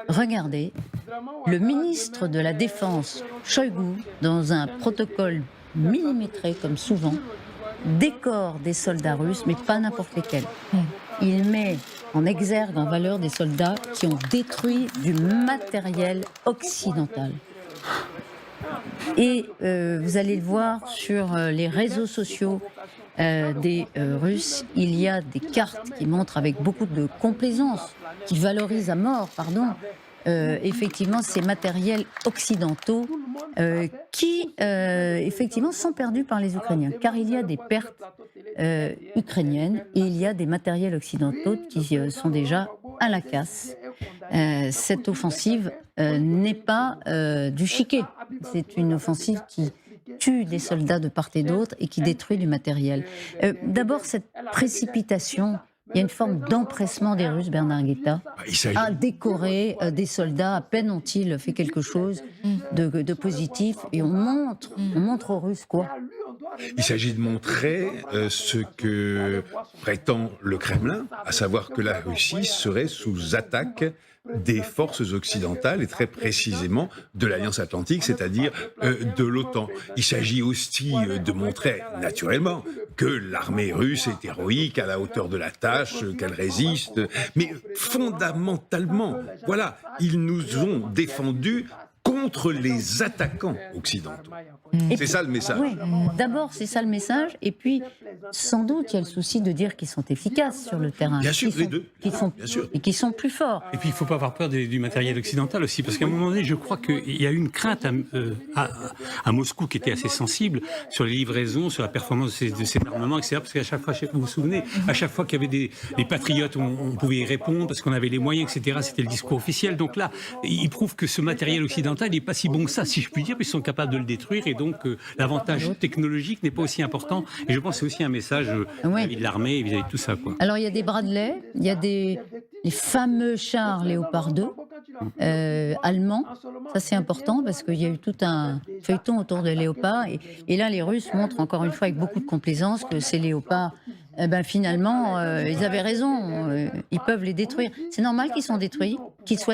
Regardez, le ministre de la Défense, Shoigu, dans un protocole millimétré comme souvent, décore des soldats russes, mais pas n'importe lesquels. Il met en exergue, en valeur, des soldats qui ont détruit du matériel occidental. Et vous allez le voir sur les réseaux sociaux des Russes, il y a des cartes qui montrent avec beaucoup de complaisance, qui valorisent à mort, effectivement ces matériels occidentaux qui effectivement sont perdus par les Ukrainiens, car il y a des pertes ukrainiennes et il y a des matériels occidentaux qui sont déjà à la casse. Cette offensive n'est pas du chiquet, c'est une offensive qui tue des soldats de part et d'autre et qui détruit du matériel. D'abord, cette précipitation. Il y a une forme d'empressement des Russes, Bernard Guetta, à décorer des soldats. À peine ont-ils fait quelque chose de positif. Et on montre aux Russes quoi? Il s'agit de montrer ce que prétend le Kremlin, à savoir que la Russie serait sous attaque des forces occidentales et très précisément de l'Alliance Atlantique, c'est-à-dire de l'OTAN. Il s'agit aussi de montrer naturellement que l'armée russe est héroïque, à la hauteur de la tâche, qu'elle résiste, mais fondamentalement, voilà, ils nous ont défendus contre les attaquants occidentaux. C'est ça le message. Oui, d'abord c'est ça le message, et puis sans doute il y a le souci de dire qu'ils sont efficaces sur le terrain. Bien sûr, les deux. Bien sûr. Et qu'ils sont plus forts. Et puis il ne faut pas avoir peur du matériel occidental aussi, parce qu'à un moment donné, je crois qu'il y a eu une crainte à Moscou qui était assez sensible sur les livraisons, sur la performance de ces armements, etc. Parce qu'à chaque fois, vous vous souvenez, à chaque fois qu'il y avait des patriotes, on pouvait y répondre parce qu'on avait les moyens, etc. C'était le discours officiel. Donc là, il prouve que ce matériel occidental n'est pas si bon que ça, si je puis dire, puisqu'ils sont capables de le détruire, et donc l'avantage technologique n'est pas aussi important. Et je pense que c'est aussi un message vis-à-vis de l'armée et vis-à-vis de tout ça, quoi. Alors il y a des Bradley, il y a les fameux chars Léopard 2 allemands. Ça c'est important parce qu'il y a eu tout un feuilleton autour des Léopards. Et là les Russes montrent encore une fois avec beaucoup de complaisance que ces Léopards, finalement, ils avaient raison, ils peuvent les détruire. C'est normal qu'ils soient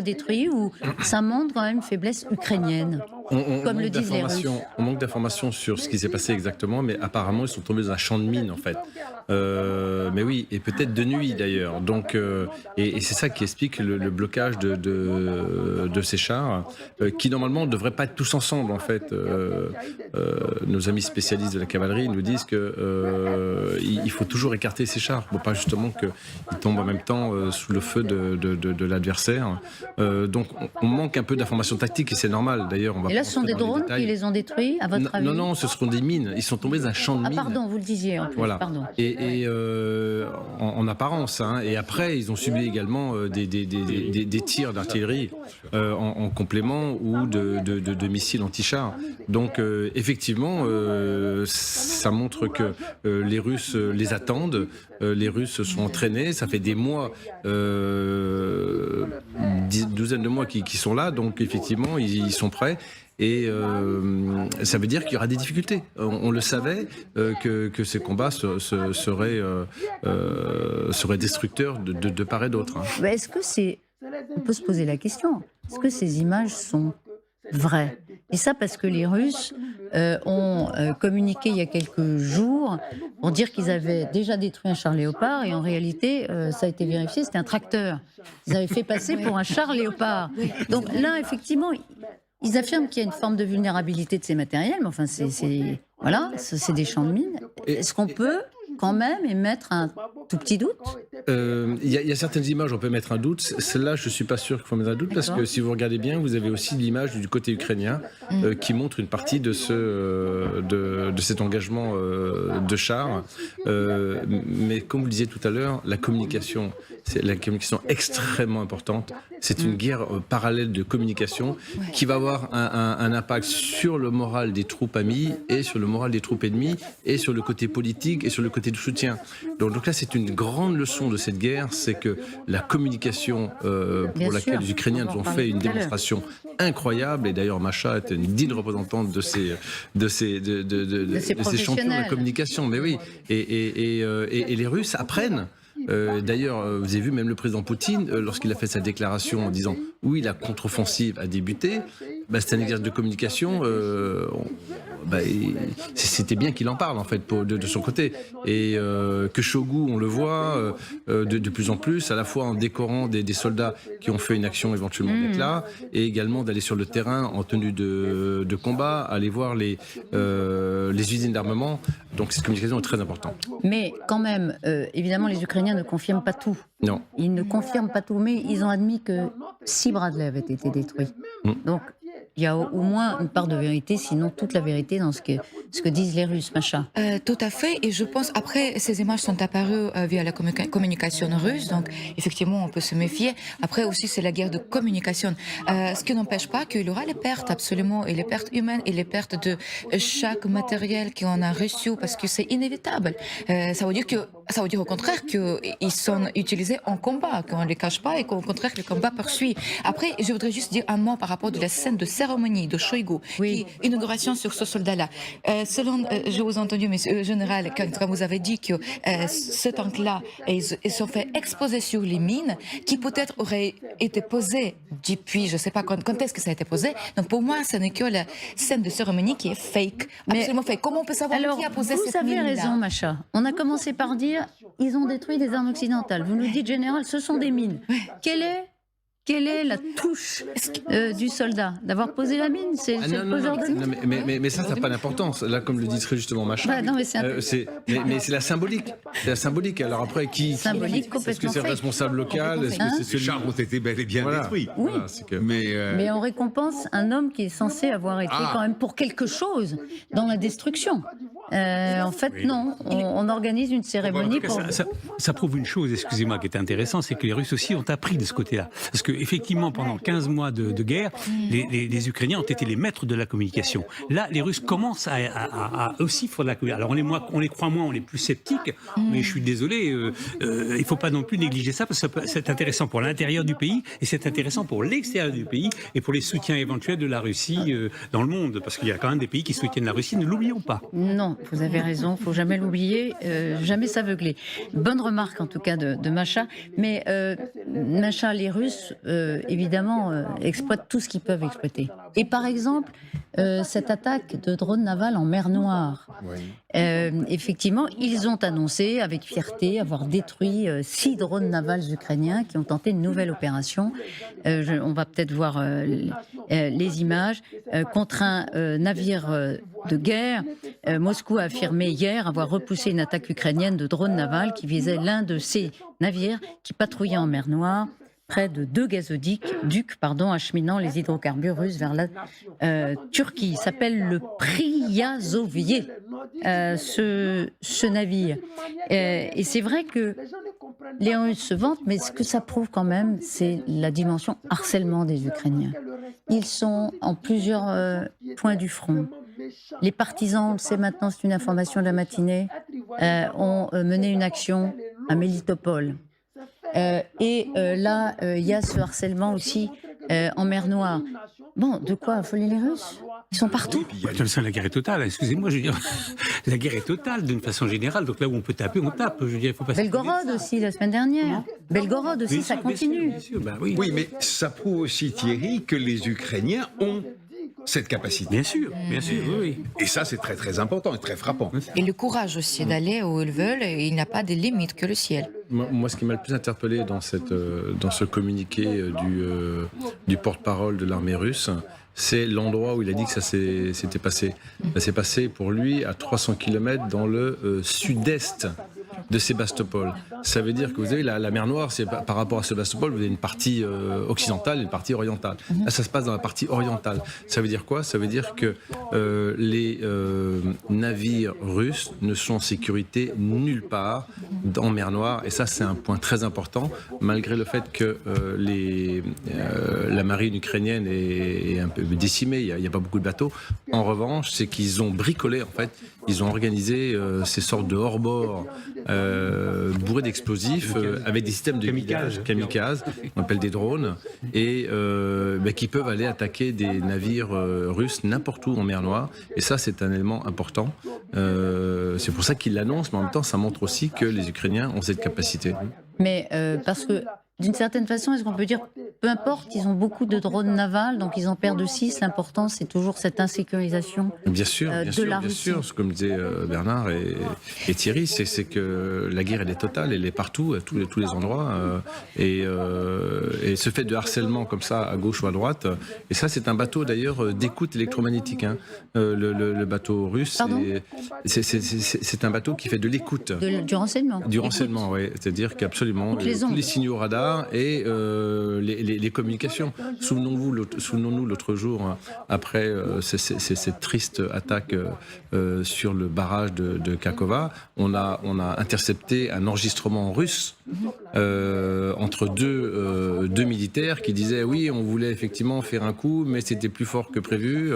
détruits, ou ça montre quand même une faiblesse ukrainienne, comme le disent les Russes. On manque d'informations sur ce qui s'est passé exactement, mais apparemment ils sont tombés dans un champ de mines en fait. Mais oui, et peut-être de nuit d'ailleurs. Donc, et c'est ça qui explique le blocage de ces chars, qui normalement ne devraient pas être tous ensemble en fait. Nos amis spécialistes de la cavalerie nous disent que il faut toujours écarter ces chars, pour pas justement qu'ils tombent en même temps sous le feu de l'adversaire. Donc on manque un peu d'informations tactiques, et c'est normal d'ailleurs. Et là ce sont des drones qui les ont détruits, à votre avis? Non, ce seront des mines. Ils sont tombés dans un champ de mines. Ah pardon, vous le disiez en plus, voilà. Pardon. Et en apparence, hein. Et après ils ont subi également des tirs d'artillerie en complément, ou de missiles anti-chars. Donc effectivement, ça montre que les Russes les attendent, les Russes sont entraînés, ça fait des mois, douzaine de mois qu'ils sont là, donc effectivement ils sont prêts. Et ça veut dire qu'il y aura des difficultés. On le savait que ces combats seraient destructeurs de part et d'autre. Hein. Est-ce que on peut se poser la question, est-ce que ces images sont vraies? Et ça parce que les Russes ont communiqué il y a quelques jours pour dire qu'ils avaient déjà détruit un char Léopard, et en réalité, ça a été vérifié, c'était un tracteur. Ils avaient fait passer pour un char Léopard. Donc là, effectivement, ils affirment qu'il y a une forme de vulnérabilité de ces matériels, mais enfin, c'est des champs de mines. Est-ce qu'on peut quand même émettre un tout petit doute? Il y a certaines images, on peut mettre un doute. Celle-là, je ne suis pas sûr qu'il faut mettre un doute, parce que si vous regardez bien, vous avez aussi l'image du côté ukrainien qui montre une partie de cet engagement de chars. Mais comme vous le disiez tout à l'heure, la communication extrêmement importante. C'est une guerre parallèle de communication qui va avoir un impact sur le moral des troupes amies, et sur le moral des troupes ennemies, et sur le côté politique, et sur le côté de soutien. Donc là, c'est une grande leçon de cette guerre, c'est que la communication pour laquelle les Ukrainiens nous ont fait une démonstration incroyable, et d'ailleurs Macha est une digne représentante de ces champions de la communication. Mais oui, et les Russes apprennent. D'ailleurs, vous avez vu même le président Poutine, lorsqu'il a fait sa déclaration en disant oui, la contre-offensive a débuté, c'est un exercice de communication. C'était bien qu'il en parle en fait de son côté, et que Shogu, on le voit de plus en plus, à la fois en décorant des soldats qui ont fait une action éventuellement d'éclat, et également d'aller sur le terrain en tenue de combat, aller voir les usines d'armement. Donc cette communication est très importante. Mais quand même, évidemment, les Ukrainiens ne confirment pas tout. Non. Ils ne confirment pas tout, mais ils ont admis que 6 Bradley avaient été détruits. Donc, il y a au moins une part de vérité, sinon toute la vérité dans ce que disent les Russes, Macha. Tout à fait, et je pense, après, ces images sont apparues via la communication russe, donc effectivement on peut se méfier. Après aussi c'est la guerre de communication, ce qui n'empêche pas qu'il y aura les pertes absolument, et les pertes humaines et les pertes de chaque matériel qu'on a reçu, parce que c'est inévitable. Ça veut dire au contraire qu'ils sont utilisés en combat, qu'on ne les cache pas, et qu'au contraire le combat poursuit. Après, je voudrais juste dire un mot par rapport de la scène de cérémonie de Shoigu, Oui. qui inauguration sur ce soldat-là. Selon, je vous ai entendu, monsieur le général, quand vous avez dit que ce tank-là, ils sont fait exposer sur les mines, qui peut-être auraient été posées depuis, je ne sais pas quand est-ce que ça a été posé. Donc pour moi, ce n'est que la scène de cérémonie qui est fake, absolument fake. Comment on peut savoir Alors, qui a posé vous cette avez mine-là? raison, Macha. On a commencé par dire ils ont détruit des armes occidentales. Vous nous dites, général, ce sont des mines. Quelle est la touche du soldat? D'avoir posé la mine? C'est le poseur de mine? Mais ça n'a pas d'importance. Là, comme le dit très justement Macha, Bah, non, mais c'est c'est la symbolique. C'est la symbolique. Alors après, Symbolique, est-ce que complètement c'est le fake. responsable local? Est-ce que c'est Les celui... chars ont été bel et bien Voilà. détruits. Oui. Voilà, c'est que... Mais on récompense un homme qui est censé avoir été quand même pour quelque chose dans la destruction. En fait, Oui. non. On organise une cérémonie pour... Ça prouve une chose, excusez-moi, qui est intéressant, c'est que les Russes aussi ont appris de ce côté-là. Parce qu'effectivement, pendant 15 mois de guerre, les Ukrainiens ont été les maîtres de la communication. Là, les Russes commencent à aussi faire de la communication. Alors on les croit moins, on est plus sceptiques, mais je suis désolé, il ne faut pas non plus négliger ça, parce que c'est intéressant pour l'intérieur du pays, et c'est intéressant pour l'extérieur du pays, et pour les soutiens éventuels de la Russie dans le monde, parce qu'il y a quand même des pays qui soutiennent la Russie, ne l'oublions pas. Non, vous avez raison, faut jamais l'oublier, jamais s'aveugler. Bonne remarque en tout cas de Macha. Mais Macha, les Russes, évidemment, exploitent tout ce qu'ils peuvent exploiter. Et par exemple, cette attaque de drone naval en mer Noire, effectivement, ils ont annoncé avec fierté avoir détruit 6 drones navals ukrainiens qui ont tenté une nouvelle opération. On va peut-être voir les images. Contre un navire de guerre, Moscou a affirmé hier avoir repoussé une attaque ukrainienne de drones navals qui visait l'un de ces navires qui patrouillait en mer Noire, près de 2 gazoducs acheminant les hydrocarbures russes vers la Turquie. Il s'appelle le Priazovier, ce navire. Et c'est vrai que les Russes se vantent, mais ce que ça prouve quand même, c'est la dimension harcèlement des Ukrainiens. Ils sont en plusieurs points du front. Les partisans, on le sait maintenant, c'est une information de la matinée, ont mené une action à Mélitopol. Là, il y a ce harcèlement aussi en mer Noire. Bon, de quoi affoler les Russes? Ils sont partout. La guerre est totale, excusez-moi, je veux dire, la guerre est totale d'une façon générale, donc là où on peut taper, on tape. Je veux dire, il faut pas Belgorod aussi, la semaine dernière. Belgorod aussi, ça continue. Bien sûr, bah oui. Oui, mais ça prouve aussi, Thierry, que les Ukrainiens ont cette capacité. Bien sûr, oui. Et ça, c'est très très important et très frappant. Et le courage aussi d'aller où ils veulent, et il n'y a pas de limite que le ciel. Moi, ce qui m'a le plus interpellé dans ce communiqué du porte-parole de l'armée russe, c'est l'endroit où il a dit que ça s'était passé. Ça s'est passé pour lui à 300 km dans le sud-est de Sébastopol. Ça veut dire que vous avez la mer Noire, c'est par rapport à Sébastopol, vous avez une partie occidentale et une partie orientale. Là, ça se passe dans la partie orientale. Ça veut dire quoi? Ça veut dire que les navires russes ne sont en sécurité nulle part en mer Noire. Et ça, c'est un point très important, malgré le fait que la marine ukrainienne est un peu décimée, il n'y a pas beaucoup de bateaux. En revanche, c'est qu'ils ont bricolé, en fait, ils ont organisé ces sortes de hors-bord bourrés d'explosifs avec des systèmes de kamikazes, on appelle des drones, et qui peuvent aller attaquer des navires russes n'importe où en mer Noire. Et ça, c'est un élément important. C'est pour ça qu'ils l'annoncent, mais en même temps, ça montre aussi que les Ukrainiens ont cette capacité. Mais parce que d'une certaine façon, est-ce qu'on peut dire, peu importe, ils ont beaucoup de drones navals, donc ils en perdent 6. L'important, c'est toujours cette insécurisation Bien sûr, bien de sûr, la bien Russie. sûr. Comme disait Bernard et Thierry, c'est que la guerre, elle est totale, elle est partout, à tous les endroits. Et ce fait de harcèlement comme ça, à gauche ou à droite, et ça, c'est un bateau d'ailleurs d'écoute électromagnétique. Hein. Le bateau russe, Pardon c'est un bateau qui fait de l'écoute. Du renseignement. Du renseignement, oui. C'est-à-dire qu'absolument, Toutes les tous ondes. les signaux radars et les communications. Souvenons-nous l'autre jour, hein, après cette triste attaque sur le barrage de Kakova, on a intercepté un enregistrement russe entre deux militaires qui disaient oui, on voulait effectivement faire un coup, mais c'était plus fort que prévu.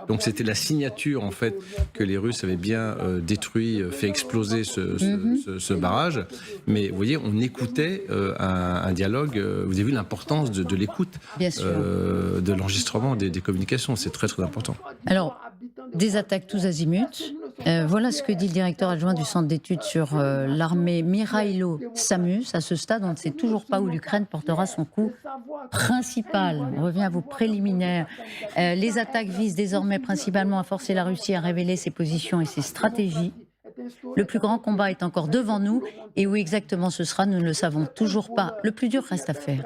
Donc c'était la signature en fait que les Russes avaient bien détruit, fait exploser ce barrage. Mais vous voyez, on écoutait un dialogue. Vous avez vu l'importance de l'écoute, Bien sûr. de l'enregistrement des communications. C'est très très important. Alors, des attaques tous azimuts. Voilà ce que dit le directeur adjoint du centre d'études sur l'armée, Mikhailo Samus. À ce stade, on ne sait toujours pas où l'Ukraine portera son coup principal. On revient à vos préliminaires. Les attaques visent désormais principalement à forcer la Russie à révéler ses positions et ses stratégies. Le plus grand combat est encore devant nous, et où exactement ce sera, nous ne le savons toujours pas. Le plus dur reste à faire.